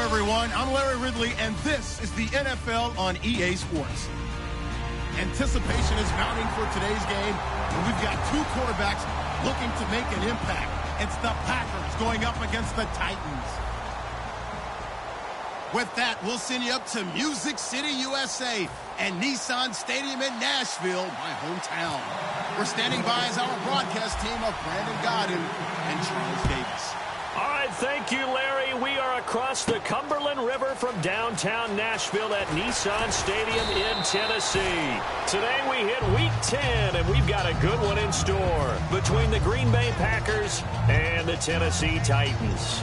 Everyone, I'm Larry Ridley, and this is the NFL on EA Sports. Anticipation is mounting for today's game, and we've got two quarterbacks looking to make an impact. It's the Packers going up against the Titans. With that, we'll send you up to Music City, USA, and Nissan Stadium in Nashville, my hometown. We're standing by as our broadcast team of Brandon Godden and Charles Davis. All right, thank you, Larry. We are across the Cumberland River from downtown Nashville at Nissan Stadium in Tennessee. Today we hit Week 10, and we've got a good one in store between the Green Bay Packers and the Tennessee Titans.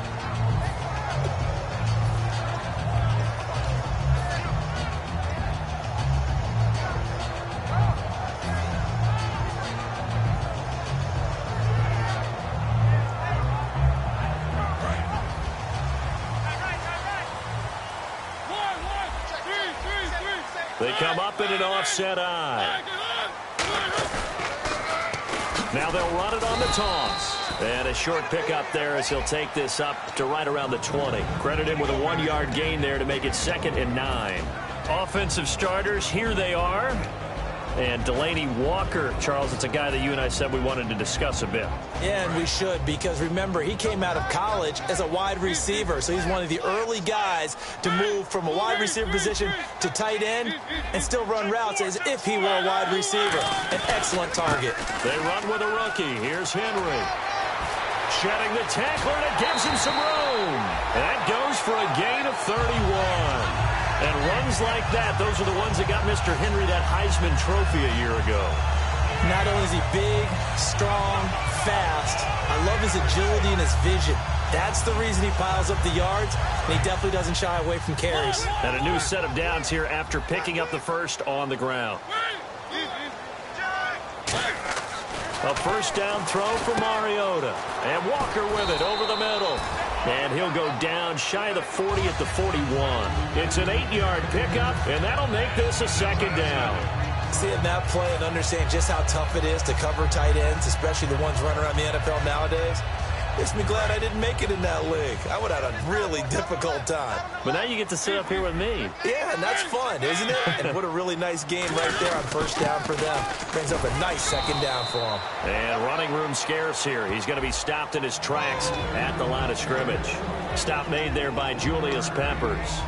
They come up in an offset eye. Now they'll run it on the toss. And a short pickup there as he'll take this up to right around the 20. Credit him with a 1-yard gain there to make it 2nd and 9. Offensive starters, here they are. And Delaney Walker, Charles, it's a guy that you and I said we wanted to discuss a bit. Yeah, and we should, because remember, he came out of college as a wide receiver, so he's one of the early guys to move from a wide receiver position to tight end and still run routes as if he were a wide receiver. An excellent target. They run with a rookie. Here's Henry. Shedding the tackler, and it gives him some room. That goes for a gain of 31. And runs like that, those are the ones that got Mr. Henry that Heisman Trophy a year ago. Not only is he big, strong, fast, I love his agility and his vision. That's the reason he piles up the yards, and he definitely doesn't shy away from carries. And a new set of downs here after picking up the first on the ground. A first down throw for Mariota. And Walker with it over the middle. And he'll go down shy of the 40 at the 41. It's an 8-yard pickup, and that'll make this a 2nd down. Seeing that play and understanding just how tough it is to cover tight ends, especially the ones running around the NFL nowadays, makes me glad I didn't make it in that league. I would have had a really difficult time. But now you get to sit up here with me. Yeah, and that's fun, isn't it? And what a really nice game right there on first down for them. Brings up a nice 2nd down for them. And running room scarce here. He's going to be stopped in his tracks at the line of scrimmage. Stop made there by Julius Peppers.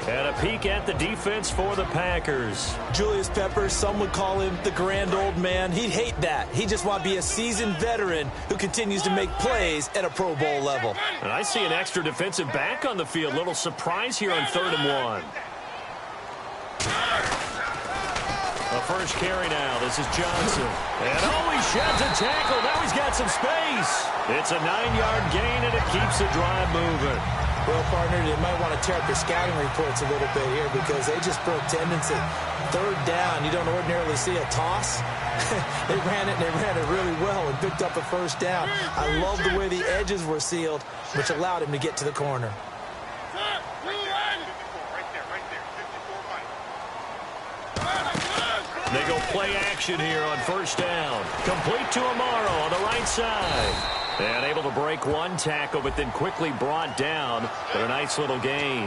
And a peek at the defense for the Packers. Julius Peppers, some would call him the grand old man. He'd hate that. He just want to be a seasoned veteran who continues to make plays at a Pro Bowl level. And I see an extra defensive back on the field. Little surprise here on 3rd and 1. A first carry now. This is Johnson. And he sheds a tackle. Now he's got some space. It's a 9-yard gain, and it keeps the drive moving. Well, partner, they might want to tear up their scouting reports a little bit here because they just broke tendons at 3rd down. You don't ordinarily see a toss. They ran it really well and picked up a first down. I love the way the edges were sealed, which allowed him to get to the corner. They go play action here on first down. Complete to Amaro on the right side. And able to break one tackle, but then quickly brought down. But a nice little gain.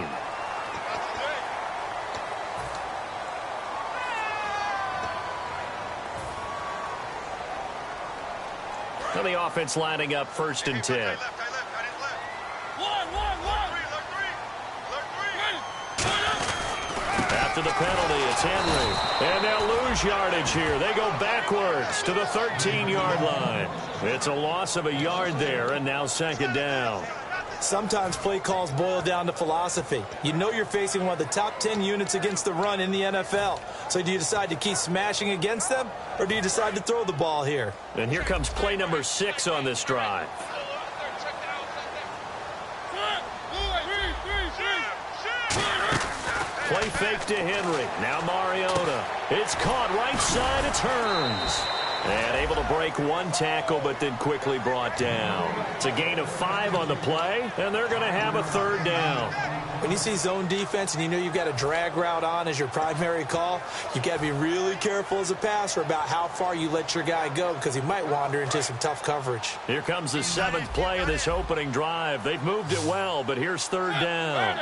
Now the offense lining up 1st and 10. After the penalty, it's Henry. And they'll lose yardage here. They go backwards to the 13-yard line. It's a loss of a yard there, and now 2nd down. Sometimes play calls boil down to philosophy. You know you're facing one of the top 10 units against the run in the NFL. So do you decide to keep smashing against them, or do you decide to throw the ball here? And here comes play number 6 on this drive. Play fake to Henry. Now Mariota. It's caught right side. It turns. And able to break one tackle, but then quickly brought down. It's a gain of 5 on the play, and they're going to have a 3rd down. When you see zone defense and you know you've got a drag route on as your primary call, you've got to be really careful as a passer about how far you let your guy go, because he might wander into some tough coverage. Here comes the 7th play of this opening drive. They've moved it well, but here's 3rd down.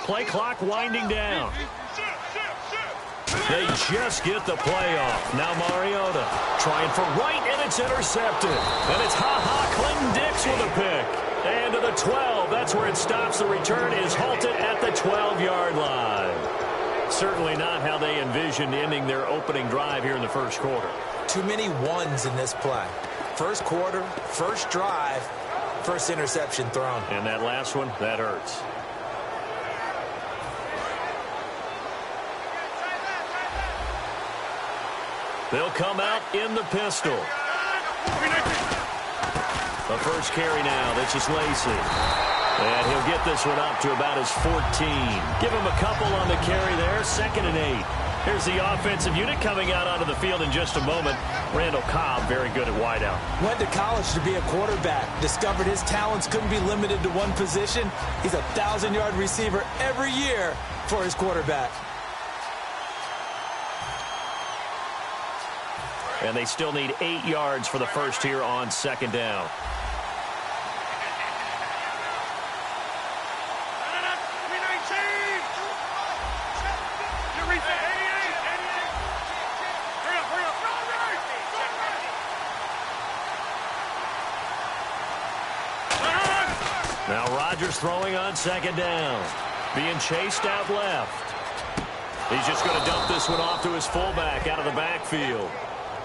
Play clock winding down. They just get the play off. Now Mariota trying for right, and it's intercepted. And it's Clinton-Dix with a pick. And to the 12, that's where it stops. The return is halted at the 12-yard line. Certainly not how they envisioned ending their opening drive here in the first quarter. Too many ones in this play. First quarter, first drive, first interception thrown. And that last one, that hurts. They'll come out in the pistol. The first carry now. This is Lacy. And he'll get this one up to about his 14. Give him a couple on the carry there. 2nd and 8. Here's the offensive unit coming out onto the field in just a moment. Randall Cobb, very good at wideout. Went to college to be a quarterback. Discovered his talents couldn't be limited to one position. He's a 1,000-yard receiver every year for his quarterback. And they still need 8 yards for the first here on 2nd down. Now Rodgers throwing on 2nd down. Being chased out left. He's just going to dump this one off to his fullback out of the backfield.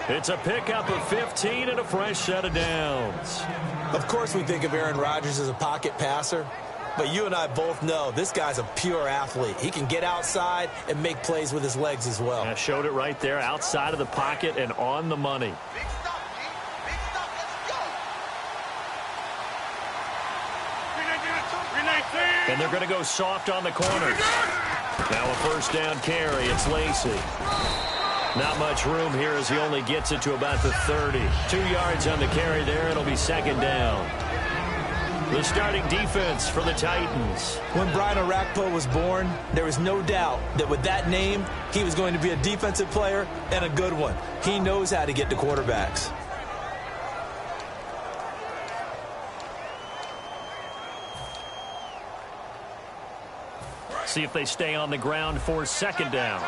It's a pickup of 15 and a fresh set of downs. Of course we think of Aaron Rodgers as a pocket passer, but you and I both know this guy's a pure athlete. He can get outside and make plays with his legs as well. I showed it right there, outside of the pocket and on the money. And they're going to go soft on the corners. Now a 1st down carry. It's Lacy. Not much room here as he only gets it to about the 30. 2 yards on the carry there. It'll be 2nd down. The starting defense for the Titans. When Brian Orakpo was born, there was no doubt that with that name, he was going to be a defensive player and a good one. He knows how to get to quarterbacks. See if they stay on the ground for 2nd down.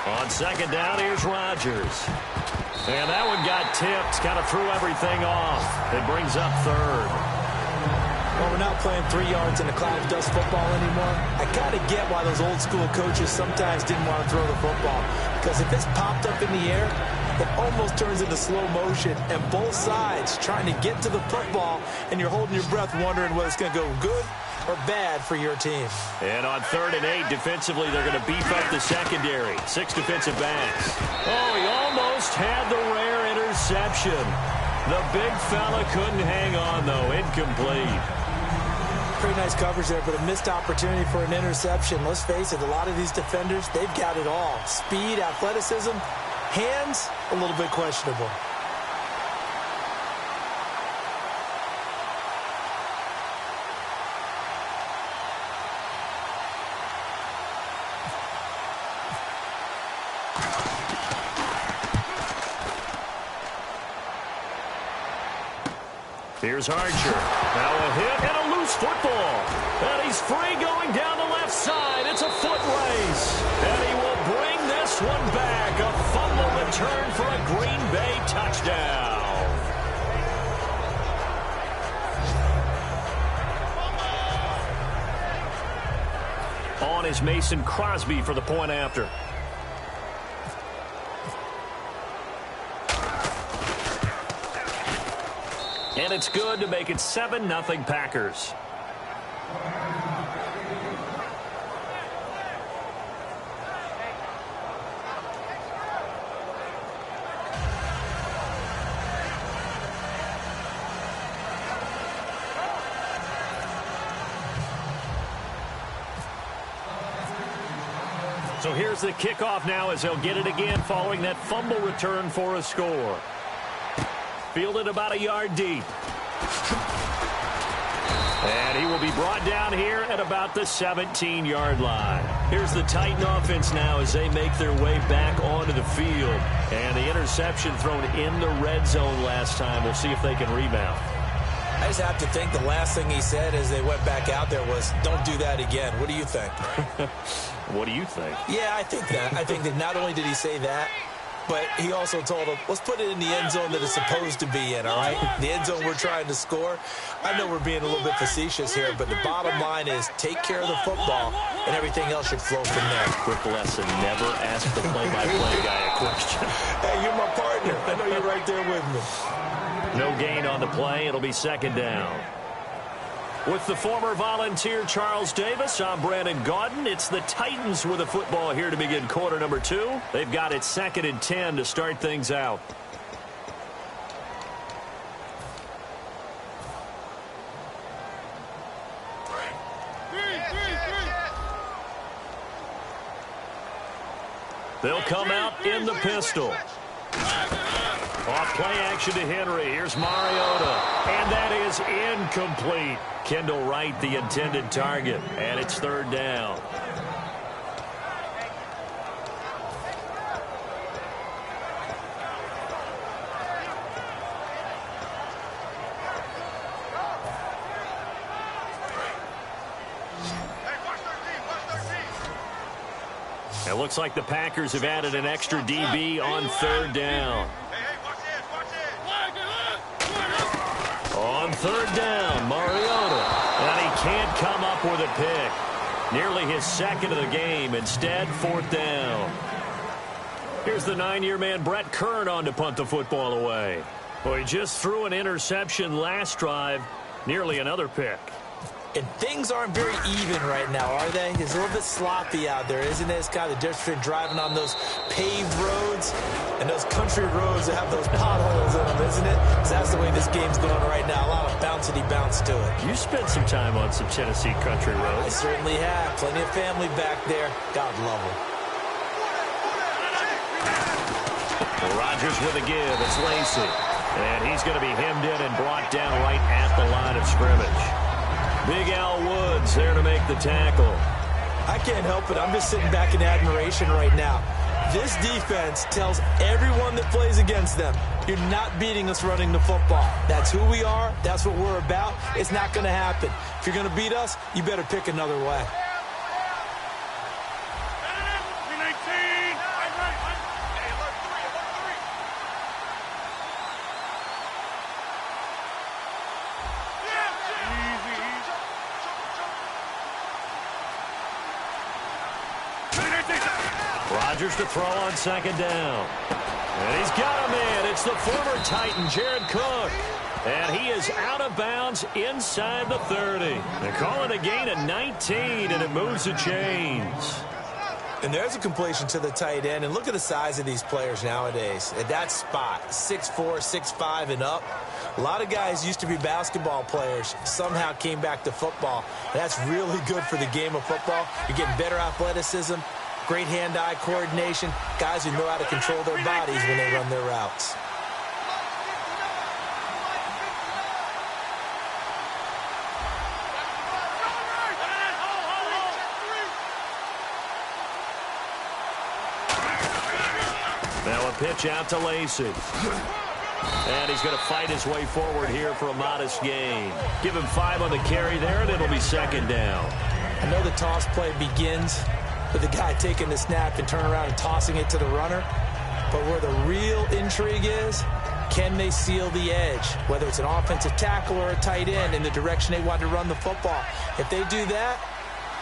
On 2nd down, here's Rodgers. And that one got tipped, kind of threw everything off. It brings up 3rd. Well, we're not playing 3 yards in a cloud of dust football anymore. I kind of get why those old school coaches sometimes didn't want to throw the football. Because if it's popped up in the air, it almost turns into slow motion. And both sides trying to get to the football, and you're holding your breath wondering whether it's going to go good or bad for your team. And on 3rd and 8, defensively, they're going to beef up the secondary. 6 defensive backs. Oh, he almost had the rare interception. The big fella couldn't hang on, though. Incomplete. Pretty nice coverage there, but a missed opportunity for an interception. Let's face it, a lot of these defenders, they've got it all. Speed, athleticism, hands, a little bit questionable. Here's Archer. Now a hit and a loose football. And he's free going down the left side. It's a foot race. And he will bring this one back. A fumble return for a Green Bay touchdown. On is Mason Crosby for the point after. And it's good to make it 7-0 Packers. So here's the kickoff now as they'll get it again following that fumble return for a score. Fielded about a yard deep. And he will be brought down here at about the 17-yard line. Here's the Titan offense now as they make their way back onto the field. And the interception thrown in the red zone last time. We'll see if they can rebound. I just have to think the last thing he said as they went back out there was, don't do that again. What do you think? What do you think? Yeah, I think that. I think that not only did he say that, but he also told him, let's put it in the end zone that it's supposed to be in, all right? The end zone we're trying to score. I know we're being a little bit facetious here, but the bottom line is take care of the football, and everything else should flow from there. Quick lesson, never ask the play-by-play guy a question. Hey, you're my partner. I know you're right there with me. No gain on the play. It'll be second down. With the former Volunteer Charles Davis, I'm Brandon Gaudin. It's the Titans with the football here to begin quarter number 2. They've got it 2nd and 10 to start things out. They'll come out in the pistol. Off play action to Henry. Here's Mariota. And that is incomplete. Kendall Wright, the intended target. And it's 3rd down. It looks like the Packers have added an extra DB on 3rd down. On 3rd down, Mariota. And he can't come up with a pick. Nearly his 2nd of the game. Instead, 4th down. Here's the 9-year man, Brett Kern, on to punt the football away. Well, he just threw an interception last drive. Nearly another pick. And things aren't very even right now, are they? It's a little bit sloppy out there, isn't it? It's kind of the difference between driving on those paved roads and those country roads that have those potholes in them, isn't it? Because that's the way this game's going right now. A lot of bouncy bounce to it. You spent some time on some Tennessee country roads. I certainly have. Plenty of family back there. God love them. Well, Rodgers with a give. It's Lacy. And he's going to be hemmed in and brought down right at the line of scrimmage. Big Al Woods there to make the tackle. I can't help it. I'm just sitting back in admiration right now. This defense tells everyone that plays against them, you're not beating us running the football. That's who we are. That's what we're about. It's not going to happen. If you're going to beat us, you better pick another way. Rodgers to throw on 2nd down. And he's got him in. It's the former Titan, Jared Cook. And he is out of bounds inside the 30. They call it a gain of 19, and it moves the chains. And there's a completion to the tight end. And look at the size of these players nowadays. At that spot, 6'4", 6'5", and up. A lot of guys used to be basketball players, somehow came back to football. That's really good for the game of football. You're getting better athleticism, great hand-eye coordination, guys who know how to control their bodies when they run their routes. Now a pitch out to Lacy. And he's going to fight his way forward here for a modest gain. Give him 5 on the carry there, and it'll be second down. I know the toss play begins with the guy taking the snap and turning around and tossing it to the runner. But where the real intrigue is, can they seal the edge, whether it's an offensive tackle or a tight end, in the direction they want to run the football? If they do that,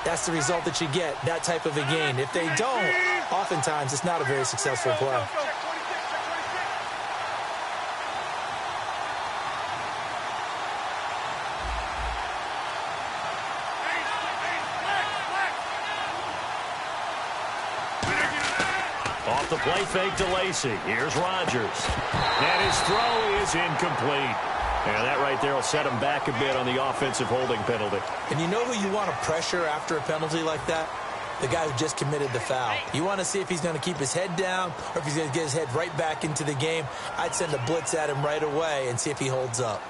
that's the result that you get, that type of a gain. If they don't, oftentimes it's not a very successful play. Off the play fake to Lacy. Here's Rodgers. And his throw is incomplete. And that right there will set him back a bit on the offensive holding penalty. And you know who you want to pressure after a penalty like that? The guy who just committed the foul. You want to see if he's going to keep his head down or if he's going to get his head right back into the game. I'd send a blitz at him right away and see if he holds up.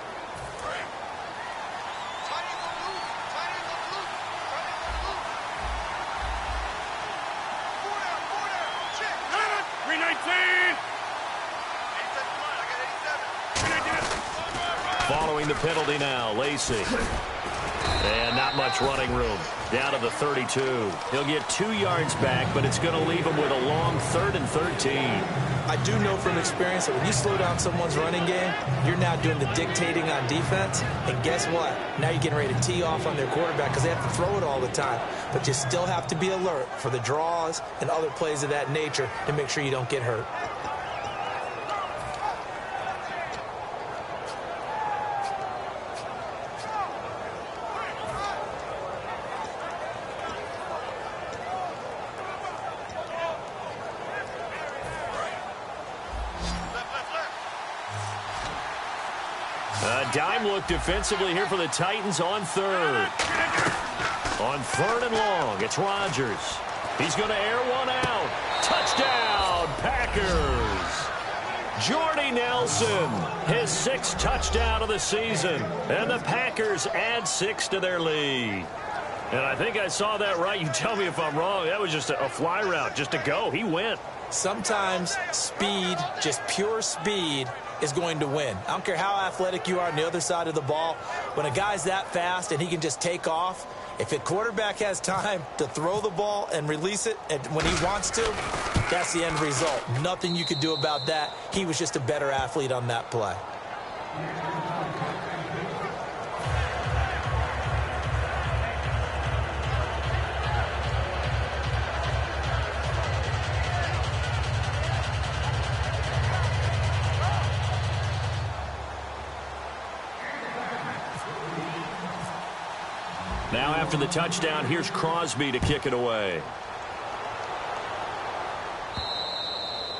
Following the penalty now, Lacy. And not much running room. Down to the 32. He'll get 2 yards back, but it's going to leave him with a long 3rd and 13. I do know from experience that when you slow down someone's running game, you're now doing the dictating on defense. And guess what? Now you're getting ready to tee off on their quarterback because they have to throw it all the time. But you still have to be alert for the draws and other plays of that nature to make sure you don't get hurt. Dime look defensively here for the Titans on 3rd. On 3rd and long, it's Rodgers. He's going to air one out. Touchdown, Packers. Jordy Nelson, his 6th touchdown of the season. And the Packers add 6 to their lead. And I think I saw that right. You tell me if I'm wrong. That was just a fly route, just to go. He went. Sometimes speed, just pure speed, is going to win. I don't care how athletic you are on the other side of the ball. When a guy's that fast and he can just take off, if a quarterback has time to throw the ball and release it and when he wants to, that's the end result. Nothing you could do about that. He was just a better athlete on that play. Now after the touchdown, here's Crosby to kick it away.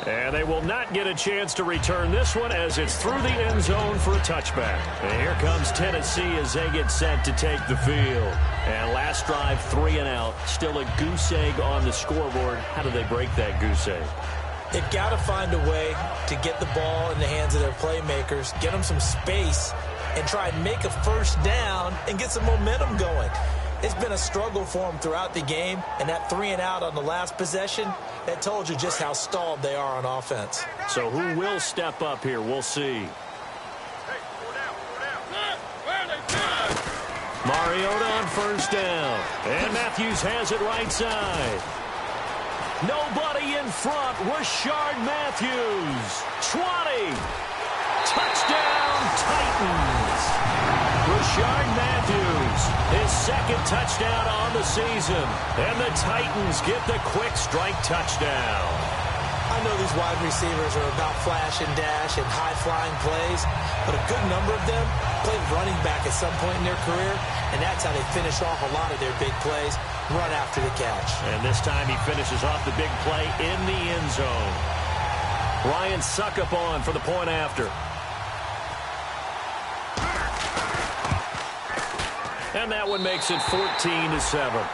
And they will not get a chance to return this one as it's through the end zone for a touchback. And here comes Tennessee as they get set to take the field. And last drive, 3 and out. Still a goose egg on the scoreboard. How do they break that goose egg? They've got to find a way to get the ball in the hands of their playmakers, get them some space, and try and make a first down and get some momentum going. It's been a struggle for them throughout the game, and that 3 and out on the last possession, that told you just how stalled they are on offense. So who will step up here? We'll see. Mariota on first down, and Matthews has it right side. Nobody in front. Rashard Matthews. 20. Touchdown, Titans. Rashard Matthews, his 2nd touchdown on the season. And the Titans get the quick strike touchdown. I know these wide receivers are about flash and dash and high-flying plays, but a good number of them played running back at some point in their career, and that's how they finish off a lot of their big plays, run after the catch. And this time he finishes off the big play in the end zone. Ryan Suckup on for the point after. And that one makes it 14-7.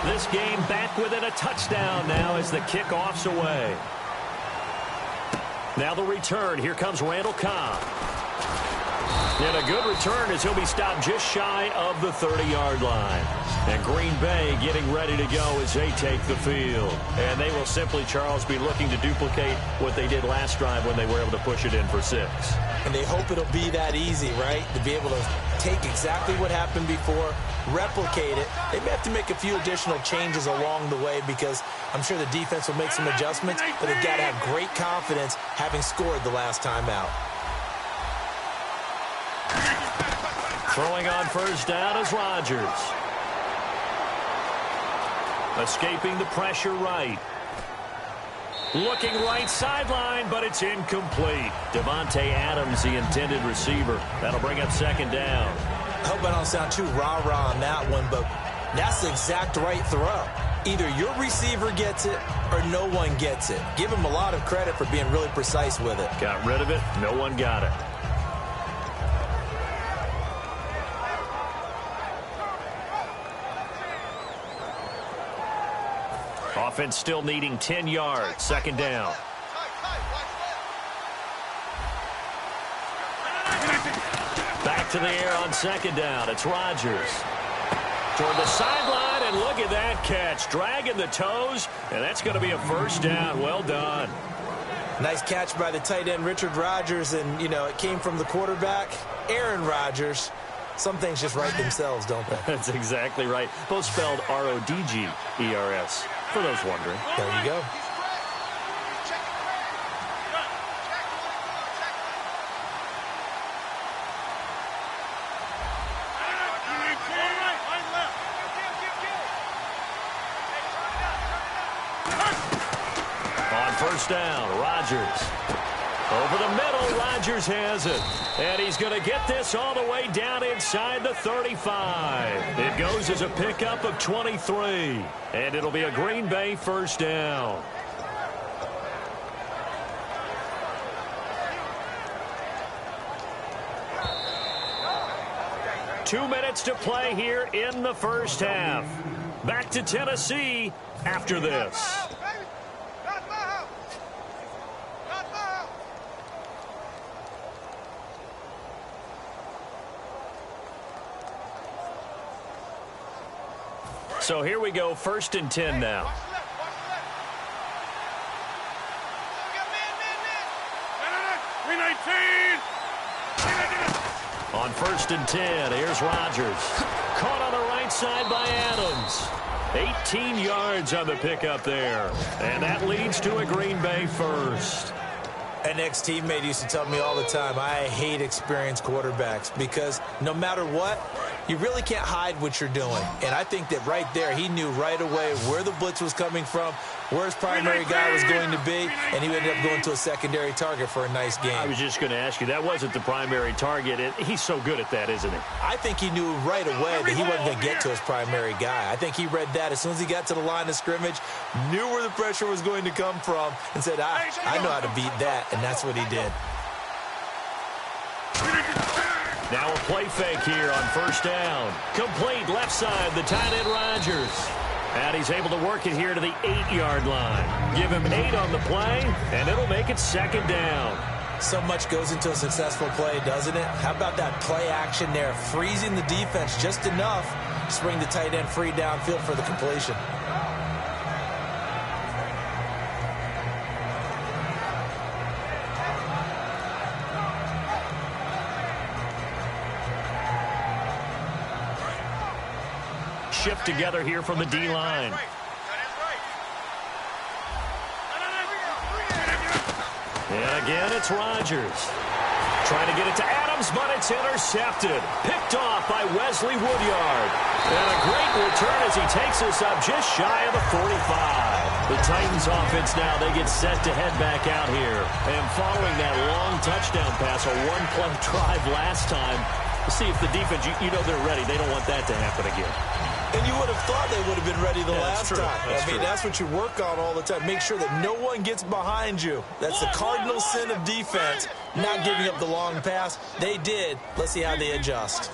This game back within a touchdown now as the kickoff's away. Now the return. Here comes Randall Cobb. And a good return as he'll be stopped just shy of the 30-yard line. And Green Bay getting ready to go as they take the field. And they will simply, Charles, be looking to duplicate what they did last drive when they were able to push it in for 6. And they hope it'll be that easy, right? To be able to take exactly what happened before, replicate it. They may have to make a few additional changes along the way because I'm sure the defense will make some adjustments, but they've got to have great confidence having scored the last time out. Throwing on first down is Rodgers. Escaping the pressure right. Looking right sideline, but it's incomplete. Devontae Adams, the intended receiver. That'll bring up second down. I hope I don't sound too rah-rah on that one, but that's the exact right throw. Either your receiver gets it or no one gets it. Give him a lot of credit for being really precise with it. Got rid of it. No one got it. Offense still needing 10 yards. Second down. Back to the air on second down. It's Rodgers. Toward the sideline, and look at that catch. Dragging the toes, and that's going to be a first down. Well done. Nice catch by the tight end, Richard Rodgers, and, you know, it came from the quarterback, Aaron Rodgers. Some things just write themselves, don't they? That's exactly right. Both spelled R-O-D-G-E-R-S, for those wondering. There you go. On first down, Rodgers. Over the middle, Rodgers has it. And he's going to get this all the way down inside the 35. It goes as a pickup of 23. And it'll be a Green Bay first down. Two minutes to play here in the first half. Back to Tennessee after this. So here we go, 1st and 10 now. On 1st and 10, here's Rodgers. Caught on the right side by Adams. 18 yards on the pickup there. And that leads to a Green Bay first. An ex-teammate used to tell me all the time, I hate experienced quarterbacks because no matter what, you really can't hide what you're doing. And I think that right there, he knew right away where the blitz was coming from, where his primary guy was going to be, and he ended up going to a secondary target for a nice game. I was just going to ask you, that wasn't the primary target. He's so good at that, isn't he? I think he knew right away that he wasn't going to get to his primary guy. I think he read that as soon as he got to the line of scrimmage, knew where the pressure was going to come from, and said, I know how to beat that, and that's what he did. Now a play fake here on first down. Complete left side, the tight end Rodgers. And he's able to work it here to the 8-yard line. Give him 8 on the play, and it'll make it second down. So much goes into a successful play, doesn't it? How about that play action there, freezing the defense just enough to bring the tight end free downfield for the completion. Shift together here from the D-line. And again, it's Rodgers. Trying to get it to Adams, but it's intercepted. Picked off by Wesley Woodyard. And a great return as he takes us up just shy of the 45. The Titans offense now, they get set to head back out here. And following that long touchdown pass, a one-play drive last time, to see if the defense, you know they're ready. They don't want that to happen again. And you would have thought they would have been ready the last time. I mean, that's what you work on all the time. Make sure that no one gets behind you. That's the cardinal sin of defense, not giving up the long pass. They did. Let's see how they adjust.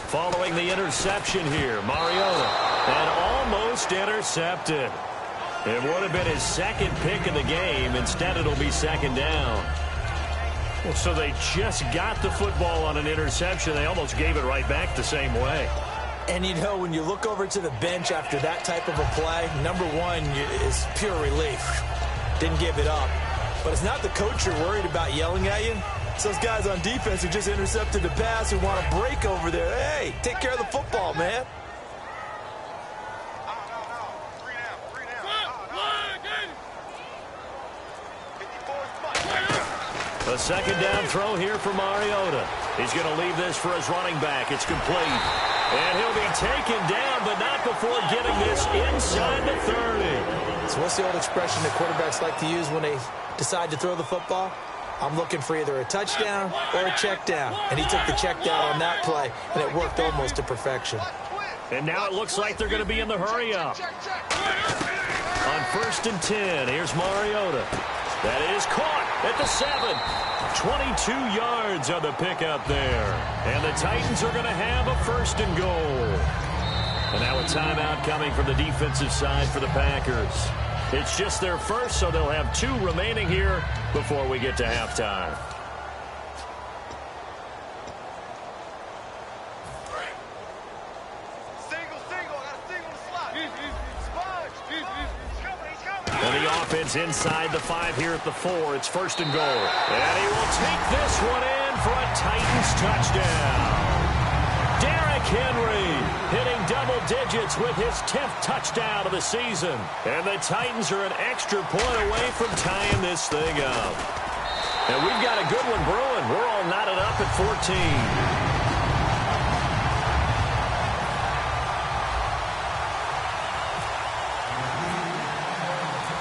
Following the interception here, Mariota, and almost intercepted. It would have been his second pick of the game. Instead, it'll be second down. Well, so they just got the football on an interception. They almost gave it right back the same way. And, you know, when you look over to the bench after that type of a play, number one is pure relief. Didn't give it up. But it's not the coach you're worried about yelling at you. It's those guys on defense who just intercepted the pass who want to break over there. Hey, take care of the football, man. A second down throw here for Mariota. He's going to leave this for his running back. It's complete. And he'll be taken down, but not before getting this inside the 30. So what's the old expression that quarterbacks like to use when they decide to throw the football? I'm looking for either a touchdown or a check down. And he took the check down on that play, and it worked almost to perfection. And now it looks like they're going to be in the hurry-up. On 1st and 10, here's Mariota. That is caught at the 7. 22 yards on the pickup there. And the Titans are going to have a 1st and goal. And now a timeout coming from the defensive side for the Packers. It's just their first, so they'll have 2 remaining here before we get to halftime. And the offense inside the 5 here at the 4. It's 1st and goal. And he will take this one in for a Titans touchdown. Derrick Henry hitting double digits with his 10th touchdown of the season. And the Titans are an extra point away from tying this thing up. And we've got a good one brewing. We're all knotted up at 14.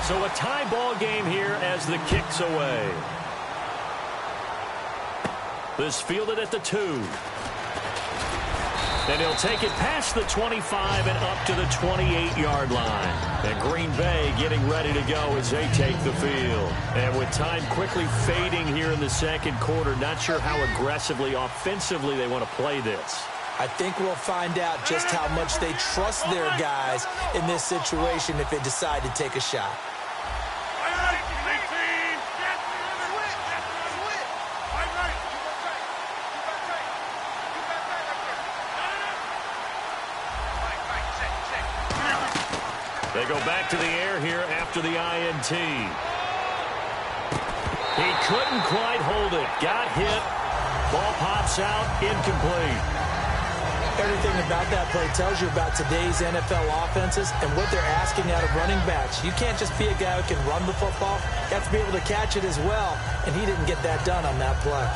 So a tie ball game here as the kick's away. This fielded at the 2. And he'll take it past the 25 and up to the 28-yard line. And Green Bay getting ready to go as they take the field. And with time quickly fading here in the second quarter, not sure how aggressively, offensively they want to play this. I think we'll find out just how much they trust their guys in this situation if they decide to take a shot. They go back to the air here after the INT. He couldn't quite hold it. Got hit. Ball pops out. Incomplete. Everything about that play tells you about today's NFL offenses and what they're asking out of running backs. You can't just be a guy who can run the football. You have to be able to catch it as well, and he didn't get that done on that play.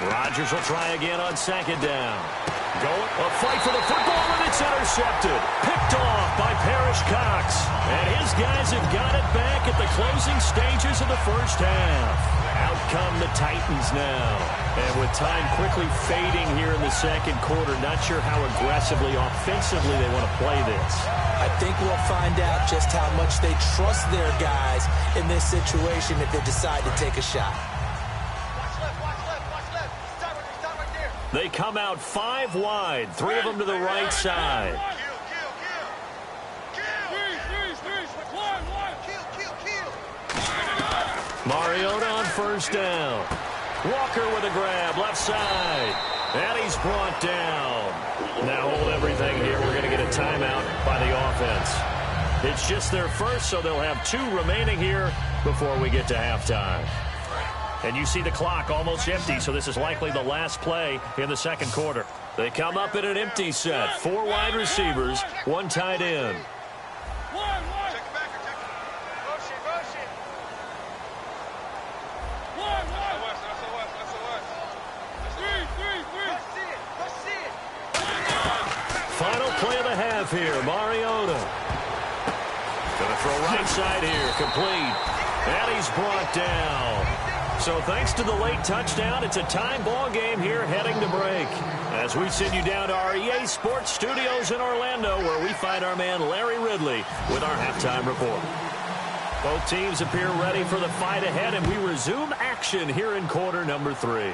Rodgers will try again on 2nd down. Going, a fight for the football, and it's intercepted. Picked off by Parrish Cox. And his guys have got it back at the closing stages of the first half. Out come the Titans now. And with time quickly fading here in the second quarter, not sure how aggressively, offensively they want to play this. I think we'll find out just how much they trust their guys in this situation if they decide to take a shot. They come out 5 wide, 3 of them to the right side. Mariota on 1st down. Walker with a grab, left side. And he's brought down. Now hold everything here. We're going to get a timeout by the offense. It's just their first, so they'll have 2 remaining here before we get to halftime. And you see the clock almost empty, so this is likely the last play in the second quarter. They come up in an empty set. 4 wide receivers, 1 tight end. Final play of the half here, Mariota. Going to throw right side here, complete. And he's brought down. So thanks to the late touchdown, it's a tie ball game here heading to break. As we send you down to our EA Sports Studios in Orlando, where we find our man Larry Ridley with our halftime report. Both teams appear ready for the fight ahead, and we resume action here in quarter number 3.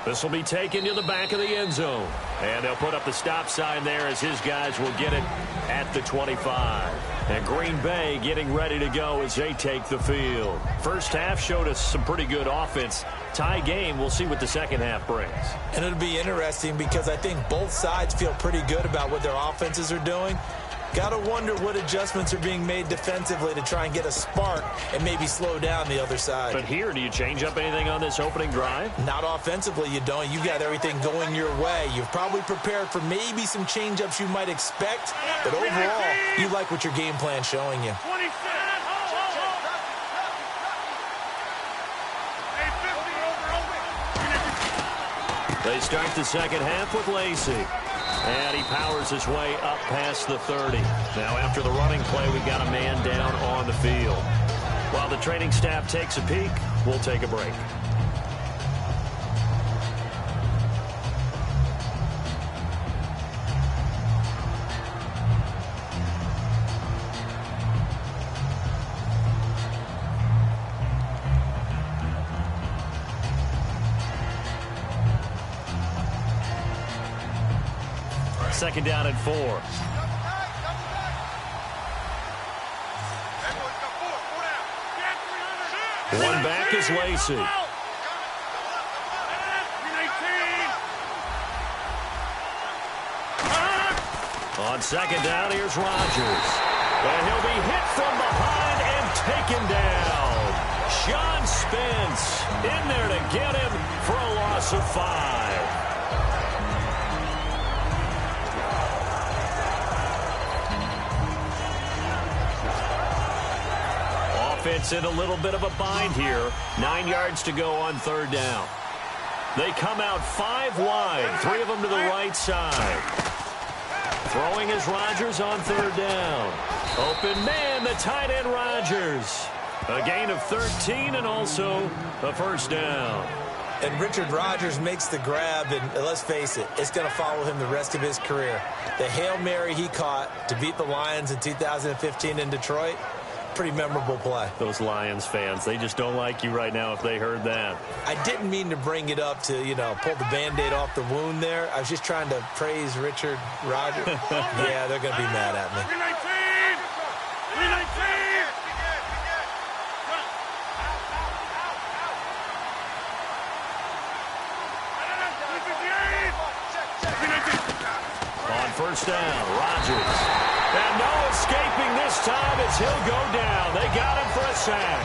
This will be taken to the back of the end zone. And they'll put up the stop sign there as his guys will get it at the 25. And Green Bay getting ready to go as they take the field. First half showed us some pretty good offense. Tie game, we'll see what the second half brings. And it'll be interesting because I think both sides feel pretty good about what their offenses are doing. Got to wonder what adjustments are being made defensively to try and get a spark and maybe slow down the other side. But here, do you change up anything on this opening drive? Not offensively, you don't. You got everything going your way. You've probably prepared for maybe some change-ups you might expect, but overall, you like what your game plan's showing you. They start the second half with Lacey. And he powers his way up past the 30. Now after the running play, we've got a man down on the field. While the training staff takes a peek, we'll take a break. Second down and 4. One back is Lacey. On second down, here's Rodgers. And he'll be hit from behind and taken down. Sean Spence in there to get him for a loss of 5. Offense in a little bit of a bind here. 9 yards to go on third down. They come out 5 wide, 3 of them to the right side. Throwing is Rodgers on third down. Open man, the tight end Rodgers. A gain of 13 and also a first down. And Richard Rodgers makes the grab, and let's face it, it's going to follow him the rest of his career. The Hail Mary he caught to beat the Lions in 2015 in Detroit, pretty memorable play. Those Lions fans, they just don't like you right now if they heard that. I didn't mean to bring it up to, pull the Band-Aid off the wound there. I was just trying to praise Richard Rodgers. Yeah, they're going to be mad at me. On first down, Rodgers. And no escaping this time as he'll go down. They got him for a sack.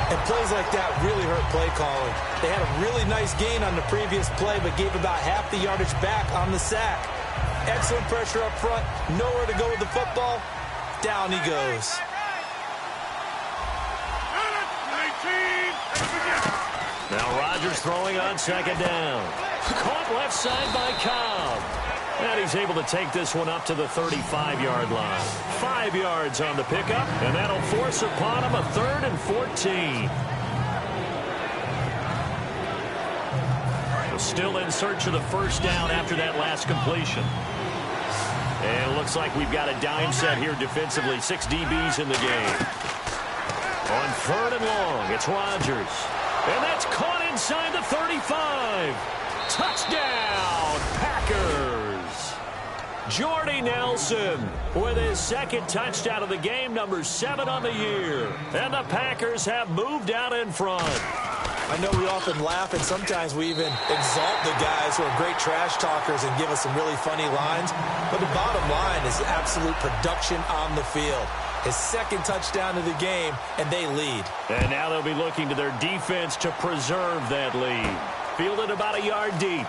And plays like that really hurt play calling. They had a really nice gain on the previous play, but gave about half the yardage back on the sack. Excellent pressure up front. Nowhere to go with the football. Down he goes. Now Rodgers throwing on second down. Caught left side by Cobb. And he's able to take this one up to the 35-yard line. 5 yards on the pickup, and that'll force upon him a 3rd and 14. We're still in search of the first down after that last completion. And it looks like we've got a dime set here defensively. 6 DBs in the game. On 3rd and long, it's Rodgers. And that's caught inside the 35. Touchdown, Packers. Jordy Nelson with his second touchdown of the game, number 7 on the year. And the Packers have moved out in front. I know we often laugh, and sometimes we even exalt the guys who are great trash talkers and give us some really funny lines. But the bottom line is absolute production on the field. His second touchdown of the game, and they lead. And now they'll be looking to their defense to preserve that lead. Fielded about a yard deep.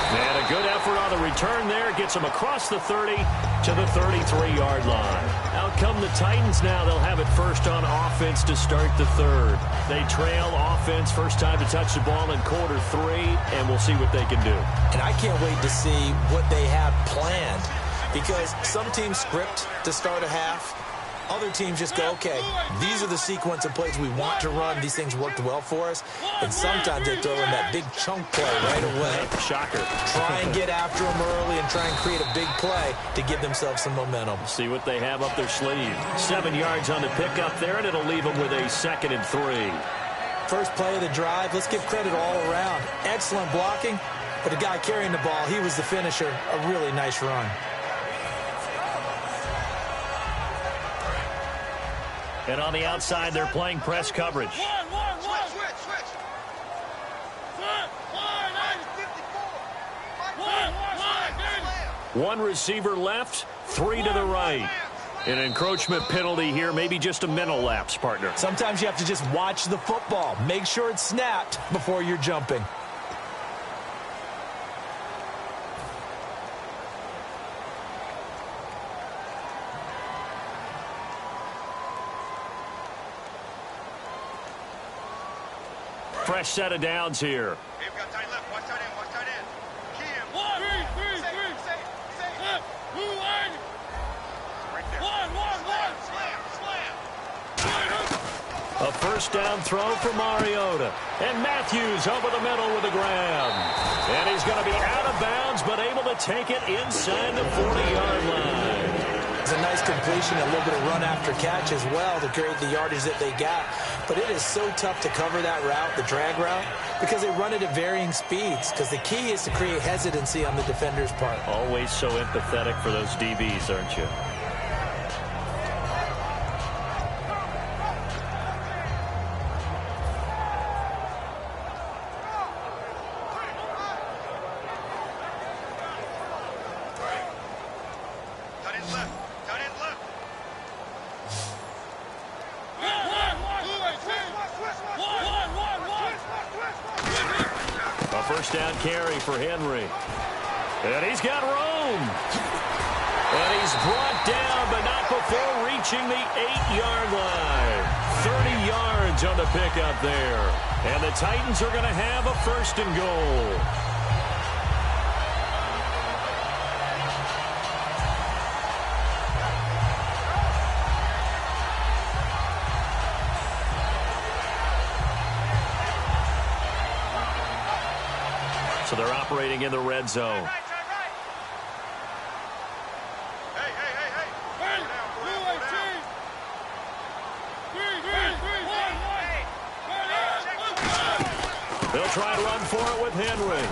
And a good effort on the return there. Gets him across the 30 to the 33-yard line. Out come the Titans now. They'll have it first on offense to start the third. They trail offense first time to touch the ball in quarter 3, and we'll see what they can do. And I can't wait to see what they have planned, because some teams script to start a half. Other teams just go, okay, these are the sequence of plays we want to run. These things worked well for us. And sometimes they throw in that big chunk play right away. Shocker. Try and get after them early and try and create a big play to give themselves some momentum. See what they have up their sleeve. 7 yards on the pickup there, and it'll leave them with a 2nd and 3. First play of the drive, let's give credit all around. Excellent blocking, but the guy carrying the ball, he was the finisher. A really nice run. And on the outside, they're playing press coverage. One receiver left, 3 to the right. An encroachment penalty here, maybe just a mental lapse, partner. Sometimes you have to just watch the football. Make sure it's snapped before you're jumping. Fresh set of downs here. Hey, we've got tight left. Watch tight end. Watch tight end. Key him. One, three. Left, blue line. Right there. One. Slam. A first down throw for Mariota. And Matthews over the middle with a grab. And he's going to be out of bounds, but able to take it inside the 40-yard line. It's a nice completion, a little bit of run after catch as well to create the yardage that they got. But it is so tough to cover that route, the drag route, because they run it at varying speeds. Because the key is to create hesitancy on the defender's part. Always so empathetic for those DBs, aren't you? First down carry for Henry. And he's got room. And he's brought down, but not before reaching the 8-yard line. 30 yards on the pickup there. And the Titans are going to have a 1st and goal. So they're operating in the red zone. Hey. They'll try to run for it with Henry.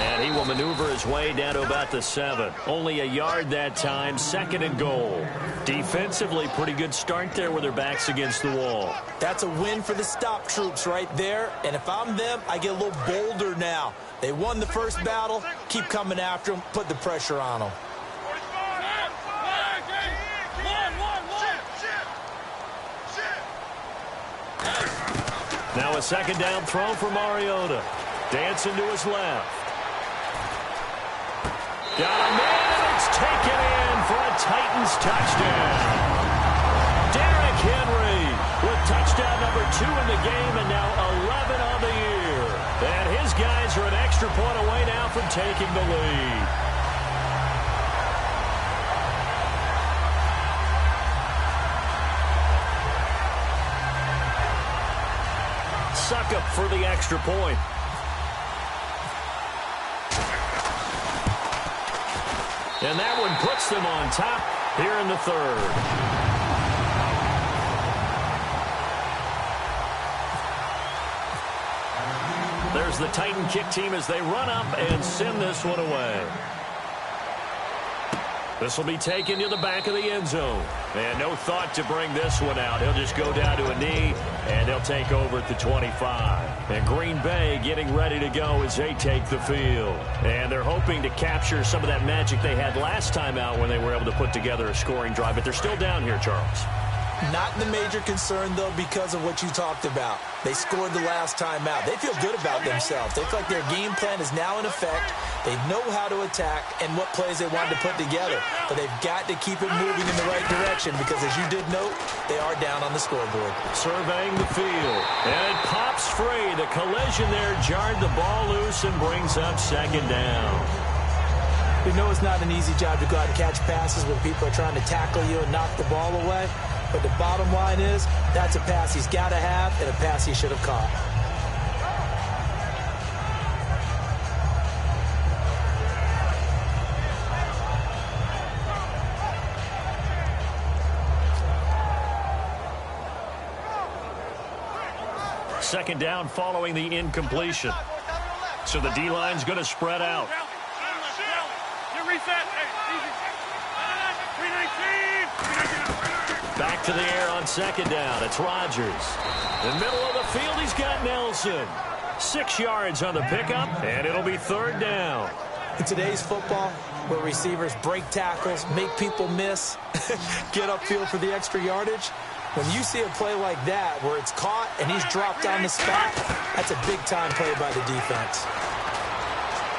And he will maneuver his way down to about the 7. Only a yard that time, 2nd and goal. Defensively, pretty good start there with their backs against the wall. That's a win for the stop troops right there. And if I'm them, I get a little bolder now. They won the first battle. Keep coming after them. Put the pressure on them. Now a 2nd down throw for Mariota. Dancing to his left. Got a man, and it's taken in for a Titans touchdown. Derrick Henry with touchdown number 2 in the game, and now 11 on the year. And his guys are an extra point away now from taking the lead. Suck up for the extra point. And that one puts them on top here in the 3rd. There's the Titan kick team as they run up and send this one away. This will be taken to the back of the end zone. And no thought to bring this one out. He'll just go down to a knee, and they'll take over at the 25. And Green Bay getting ready to go as they take the field. And they're hoping to capture some of that magic they had last time out when they were able to put together a scoring drive. But they're still down here, Charles. Not the major concern, though, because of what you talked about. They scored the last time out. They feel good about themselves. They feel like their game plan is now in effect. They know how to attack and what plays they wanted to put together. But they've got to keep it moving in the right direction because, as you did note, they are down on the scoreboard. Surveying the field. And it pops free. The collision there jarred the ball loose and brings up 2nd down. We know it's not an easy job to go out and catch passes when people are trying to tackle you and knock the ball away. But the bottom line is, that's a pass he's got to have and a pass he should have caught. Second down following the incompletion. So the D-line's going to spread out. Back to the air on second down. It's Rodgers. In the middle of the field, he's got Nelson. 6 yards on the pickup, and it'll be third down. In today's football, where receivers break tackles, make people miss, get upfield for the extra yardage, when you see a play like that where it's caught and he's dropped down the spot, that's a big-time play by the defense.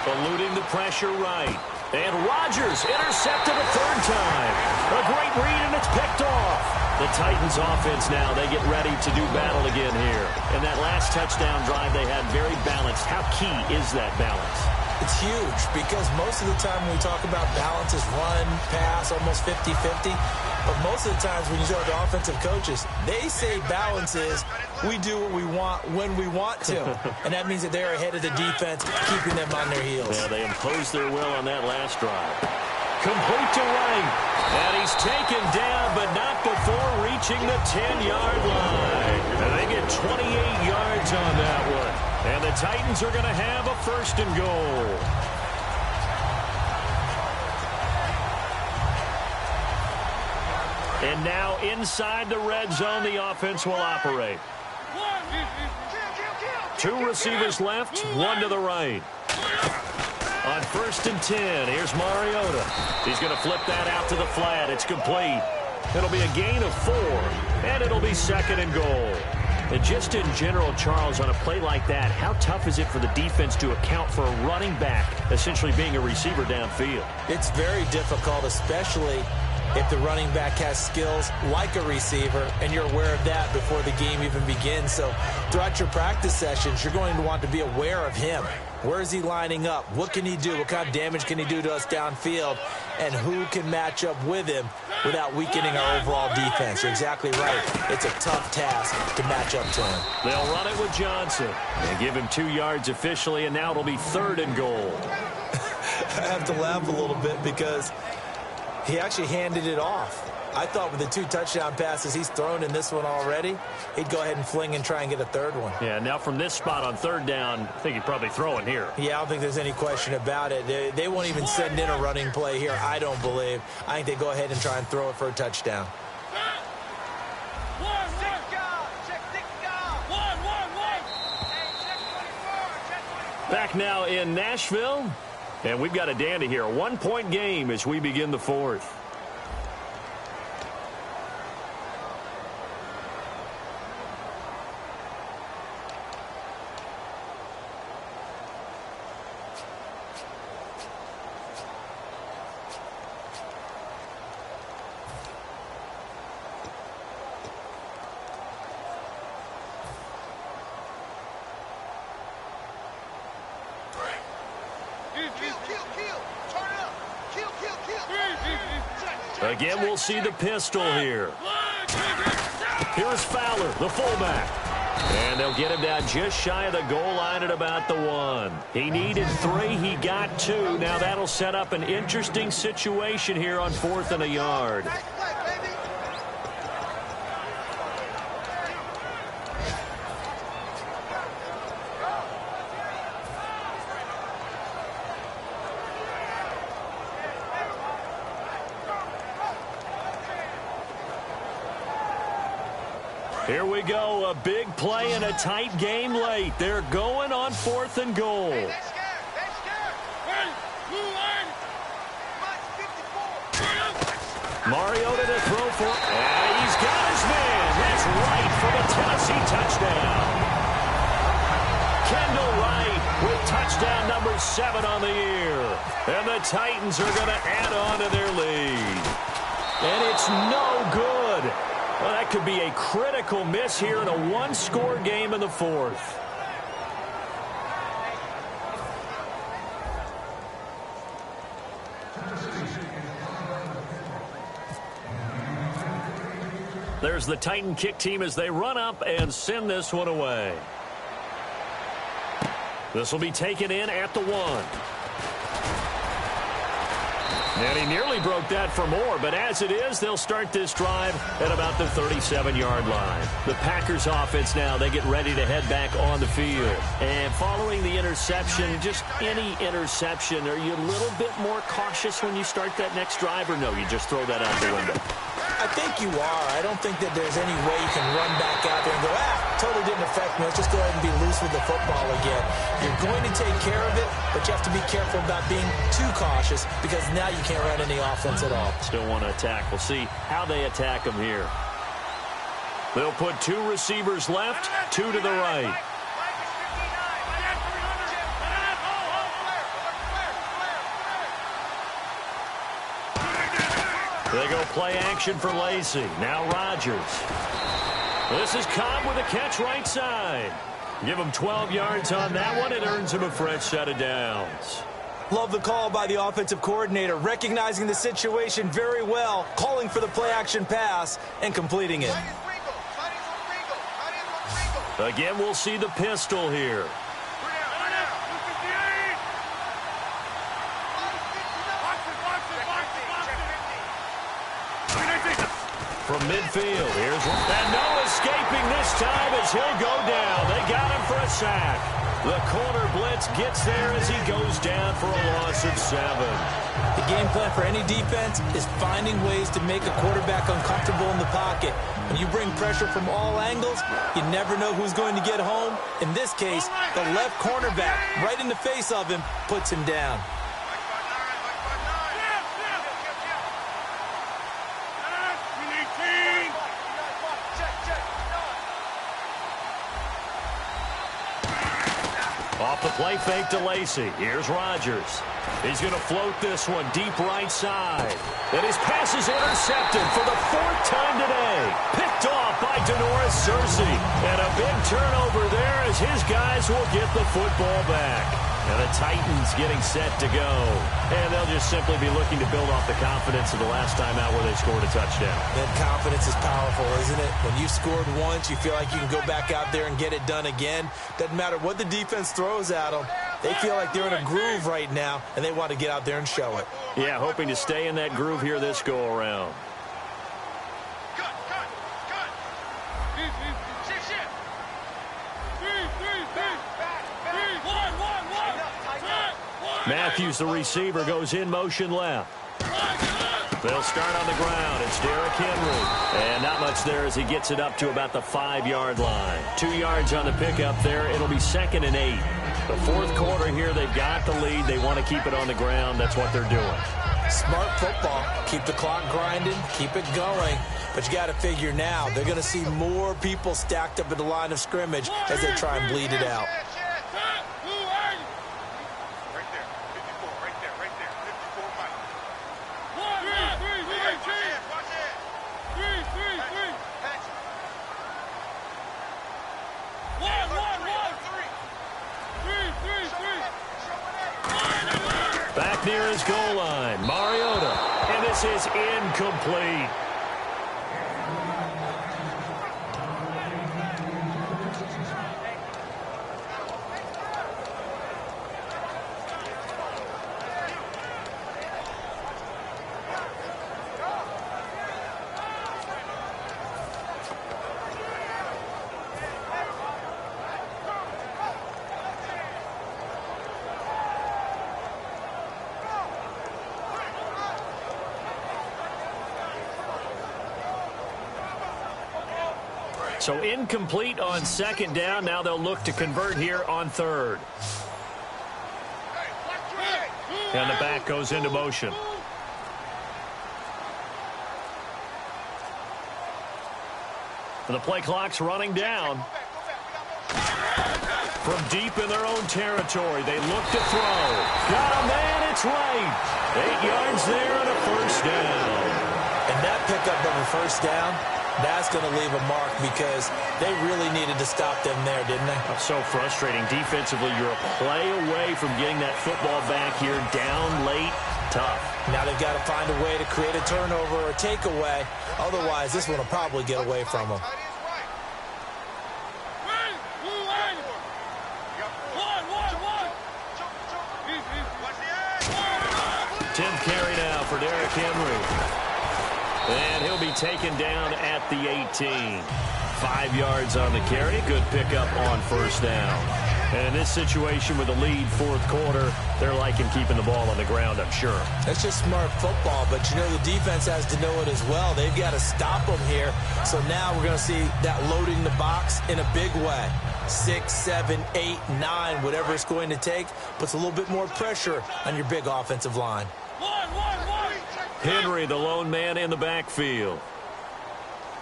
Eluding the pressure right. And Rodgers intercepted a third time. A great read, and it's picked off. The Titans offense now, they get ready to do battle again here. And that last touchdown drive they had very balanced. How key is that balance? It's huge because most of the time when we talk about balance is run, pass, almost 50-50. But most of the times when you talk to offensive coaches, they say balance is we do what we want when we want to. And that means that they're ahead of the defense, keeping them on their heels. Yeah, they imposed their will on that last drive. Complete to Wright. And he's taken down, but not before reaching the 10-yard line. And they get 28 yards on that one. And the Titans are going to have a first and goal. And now inside the red zone, the offense will operate. 2 receivers left, 1 to the right. On 1st and 10, here's Mariota. He's going to flip that out to the flat. It's complete. It'll be a gain of 4, and it'll be second and goal. And just in general, Charles, on a play like that, how tough is it for the defense to account for a running back essentially being a receiver downfield? It's very difficult, especially if the running back has skills like a receiver, and you're aware of that before the game even begins. So throughout your practice sessions, you're going to want to be aware of him. Where is he lining up? What can he do? What kind of damage can he do to us downfield? And who can match up with him without weakening our overall defense? You're exactly right. It's a tough task to match up to him. They'll run it with Johnson. They give him 2 yards officially, and now it'll be third and goal. I have to laugh a little bit because he actually handed it off. I thought with the 2 touchdown passes he's thrown in this one already, he'd go ahead and fling and try and get a third one. Yeah, now from this spot on third down, I think he'd probably throw it here. Yeah, I don't think there's any question about it. They won't even send in a running play here, I don't believe. I think they go ahead and try and throw it for a touchdown. Back now in Nashville, and we've got a dandy here. A 1-point game as we begin the fourth. Again, we'll see the pistol here. Here's Fowler, the fullback. And they'll get him down just shy of the goal line at about the 1. He needed 3. He got 2. Now that'll set up an interesting situation here on 4th and a yard. Here we go, a big play in a tight game late. They're going on 4th and goal. Mariota to throw for, and he's got his man. That's Wright for the Tennessee touchdown. Kendall Wright with touchdown number 7 on the year. And the Titans are going to add on to their lead. And it's no good. Well, that could be a critical miss here in a 1-score game in the 4th. There's the Titan kick team as they run up and send this one away. This will be taken in at the 1. And he nearly broke that for more, but as it is, they'll start this drive at about the 37-yard line. The Packers offense now, they get ready to head back on the field. And following the interception, just any interception, are you a little bit more cautious when you start that next drive, or no, you just throw that out the window? I think you are. I don't think that there's any way you can run back out there and go, totally didn't affect me. Let's just go ahead and be loose with the football again. You're going to take care of it, but you have to be careful about being too cautious because now you can't run any offense at all. Still want to attack. We'll see how they attack them here. They'll put 2 receivers left, 2 to the right. They go play action for Lacey. Now Rodgers. This is Cobb with a catch right side. Give him 12 yards on that one. It earns him a fresh set of downs. Love the call by the offensive coordinator, recognizing the situation very well, calling for the play-action pass, and completing it. Again, we'll see the pistol here. From midfield, here's one. And no escaping this time as he'll go down. They got him for a sack. The corner blitz gets there as he goes down for a loss of 7. The game plan for any defense is finding ways to make a quarterback uncomfortable in the pocket. When you bring pressure from all angles, you never know who's going to get home. In this case, the left cornerback, right in the face of him, puts him down. Off the play fake to Lacey. Here's Rodgers. He's going to float this one deep right side. And his pass is intercepted for the 4th time today. Picked off by Denoris Searcy. And a big turnover there as his guys will get the football back. And the Titans getting set to go. And they'll just simply be looking to build off the confidence of the last time out where they scored a touchdown. That confidence is powerful, isn't it? When you scored once, you feel like you can go back out there and get it done again. Doesn't matter what the defense throws at them. They feel like they're in a groove right now, and they want to get out there and show it. Yeah, hoping to stay in that groove here this go-around. Matthews, the receiver, goes in motion left. They'll start on the ground. It's Derrick Henry. And not much there as he gets it up to about the 5-yard line. 2 yards on the pickup there. It'll be 2nd and 8. The 4th quarter here, they've got the lead. They want to keep it on the ground. That's what they're doing. Smart football. Keep the clock grinding. Keep it going. But you got to figure now, they're going to see more people stacked up at the line of scrimmage as they try and bleed it out. Back near his goal line, Mariota, and this is incomplete. So incomplete on 2nd down. Now they'll look to convert here on 3rd. And the back goes into motion. And the play clock's running down. From deep in their own territory, they look to throw. Got a man, it's right. 8 yards there and a 1st down. And that pickup of a 1st down, that's going to leave a mark because they really needed to stop them there, didn't they? That's so frustrating. Defensively, you're a play away from getting that football back here down late. Tough. Now they've got to find a way to create a turnover or takeaway. Otherwise, this one will probably get away from them. Tenth carry now for Derrick Henry. And he'll be taken down at the 18. 5 yards on the carry. Good pickup on first down. And in this situation with the lead fourth quarter, they're liking keeping the ball on the ground, I'm sure. That's just smart football, but you know the defense has to know it as well. They've got to stop them here. So now we're going to see that loading the box in a big way. 6, 7, 8, 9, whatever it's going to take, puts a little bit more pressure on your big offensive line. Henry, the lone man in the backfield.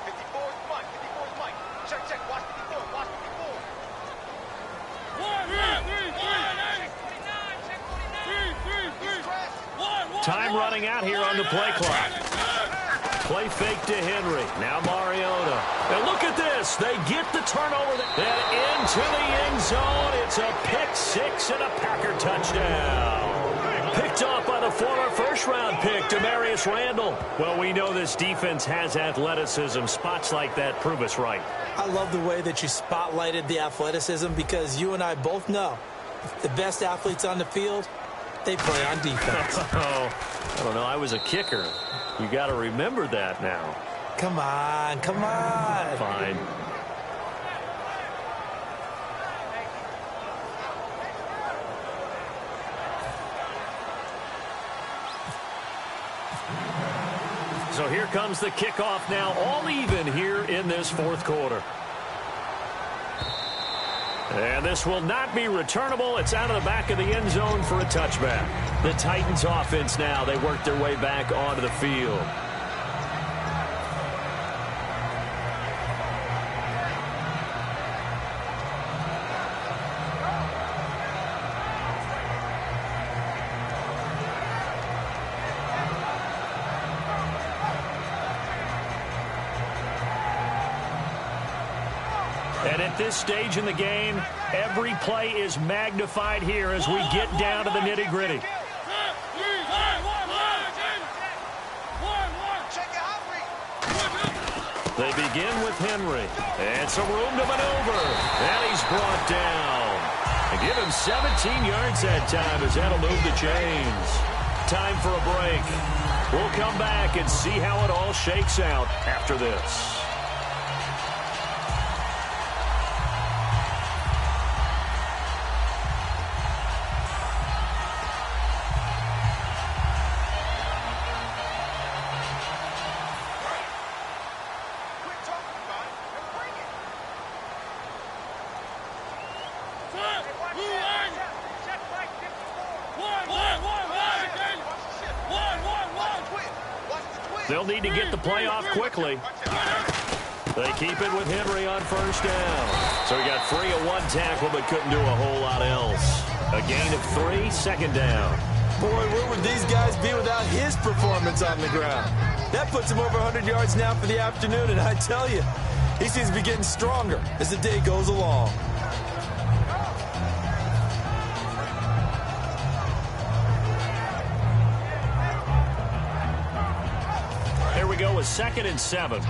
54 is Mike. 54 is Mike. Check. Watch 54. Watch 54. Time running out here on the play clock. Play fake to Henry. Now Mariota. And look at this. They get the turnover. And into the end zone. It's a pick six and a Packer touchdown. Picked off by the former first-round pick, Demarius Randall. Well, we know this defense has athleticism. Spots like that prove us right. I love the way that you spotlighted the athleticism because you and I both know the best athletes on the field, they play on defense. Oh, I don't know. I was a kicker. You got to remember that now. Come on. Fine. So here comes the kickoff now, all even here in this fourth quarter. And this will not be returnable. It's out of the back of the end zone for a touchback. The Titans offense now, they work their way back onto the field. And at this stage in the game, every play is magnified here as we get down to the nitty-gritty. They begin with Henry. And some room to maneuver. And he's brought down. And give him 17 yards that time as that'll move the chains. Time for a break. We'll come back and see how it all shakes out after this. They'll need to get the play off quickly. They keep it with Henry on first down. So he got free of one tackle but couldn't do a whole lot else. A gain of 3, second down. Boy, where would these guys be without his performance on the ground? That puts him over 100 yards now for the afternoon, and I tell you, he seems to be getting stronger as the day goes along. Here we go with 2nd and 7.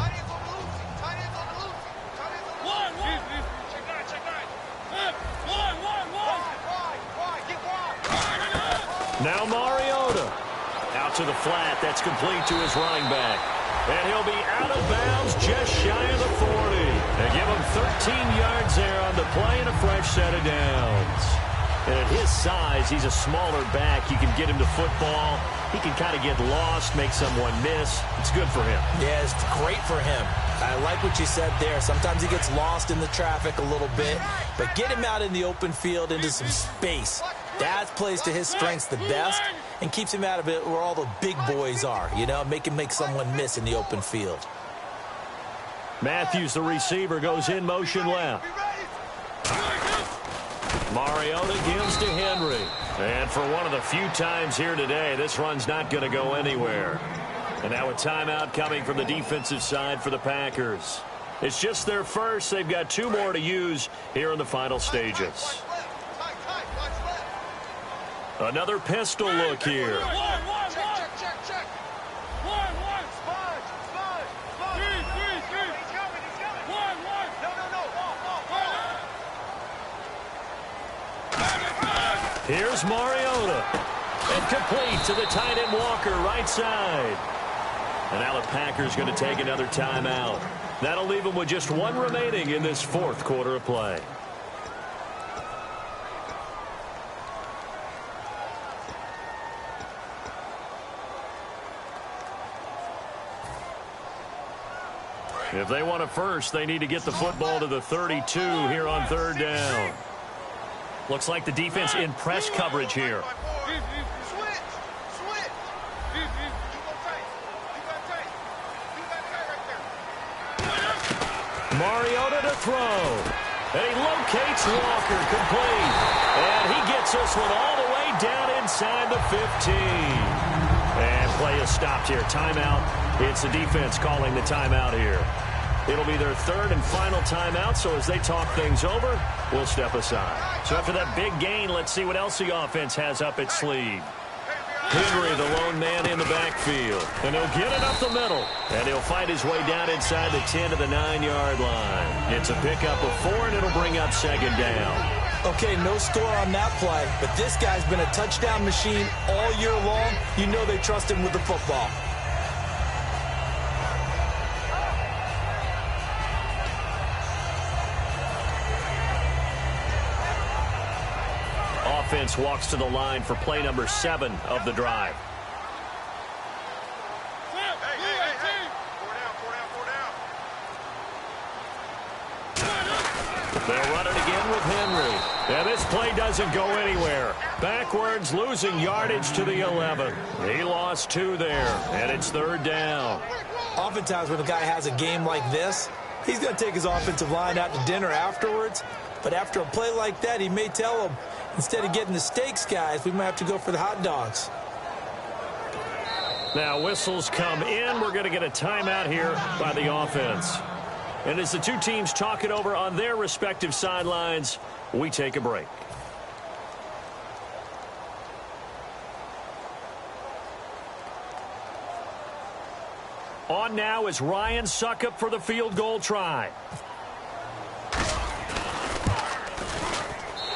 Now Mariota. Out to the flat. That's complete to his running back. And he'll be out of bounds just shy of the 40. They give him 13 yards there on the play and a fresh set of downs. And at his size, he's a smaller back. You can get him to football. He can kind of get lost, make someone miss. It's good for him. Yeah, it's great for him. I like what you said there. Sometimes he gets lost in the traffic a little bit, but get him out in the open field into some space. That plays to his strengths the best and keeps him out of it where all the big boys are, you know, make someone miss in the open field. Matthews, the receiver, goes in motion left. Mariota gives to Henry. And for one of the few times here today, this run's not going to go anywhere. And now a timeout coming from the defensive side for the Packers. It's just their first. They've got 2 more to use here in the final stages. Another pistol look here. Here's Mariota. And complete to the tight end Walker, right side. And now the Packers going to take another timeout. That'll leave them with just one remaining in this fourth quarter of play. If they want a first, they need to get the football to the 32 here on third down. Looks like the defense in press coverage here. Mariota to throw. And he locates Walker, complete. And he gets this one all the way down inside the 15. And play is stopped here. Timeout. It's the defense calling the timeout here. It'll be their third and final timeout, so as they talk things over, we'll step aside. So after that big gain, let's see what else the offense has up its sleeve. Henry, the lone man in the backfield. And he'll get it up the middle. And he'll fight his way down inside the 10 to the 9-yard line. It's a pickup of 4, and it'll bring up second down. Okay, no score on that play, but this guy's been a touchdown machine all year long. You know they trust him with the football. Offense walks to the line for play number 7 of the drive. They'll run it again with Henry. And this play doesn't go anywhere. Backwards, losing yardage to the 11. He lost 2 there, and it's third down. Oftentimes when a guy has a game like this, he's going to take his offensive line out to dinner afterwards. But after a play like that, he may tell them, instead of getting the steaks, guys, we might have to go for the hot dogs. Now whistles come in. We're going to get a timeout here by the offense. And as the two teams talk it over on their respective sidelines, we take a break. On now is Ryan Suckup for the field goal try.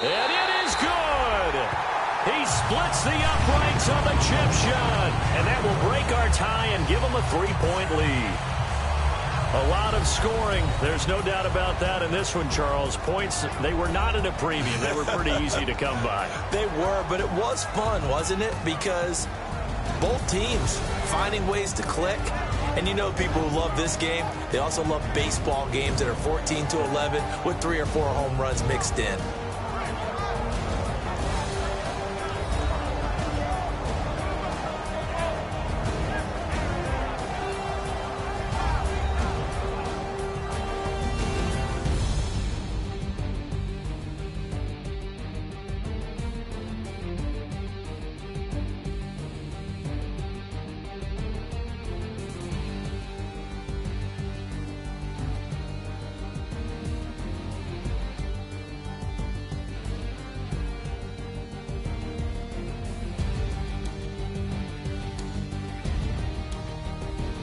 And it is good. He splits the uprights on the chip shot. And that will break our tie and give him a 3-point lead. A lot of scoring. There's no doubt about that in this one, Charles. Points, they were not in a premium. They were pretty easy to come by. They were, but it was fun, wasn't it? Because both teams finding ways to click. And you know people who love this game, they also love baseball games that are 14-11 with 3 or 4 home runs mixed in.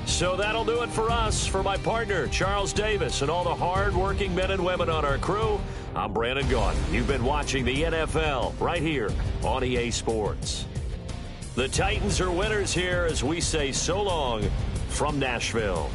So that'll do it for us. For my partner, Charles Davis, and all the hard-working men and women on our crew, I'm Brandon Gaudin. You've been watching the NFL right here on EA Sports. The Titans are winners here as we say so long from Nashville.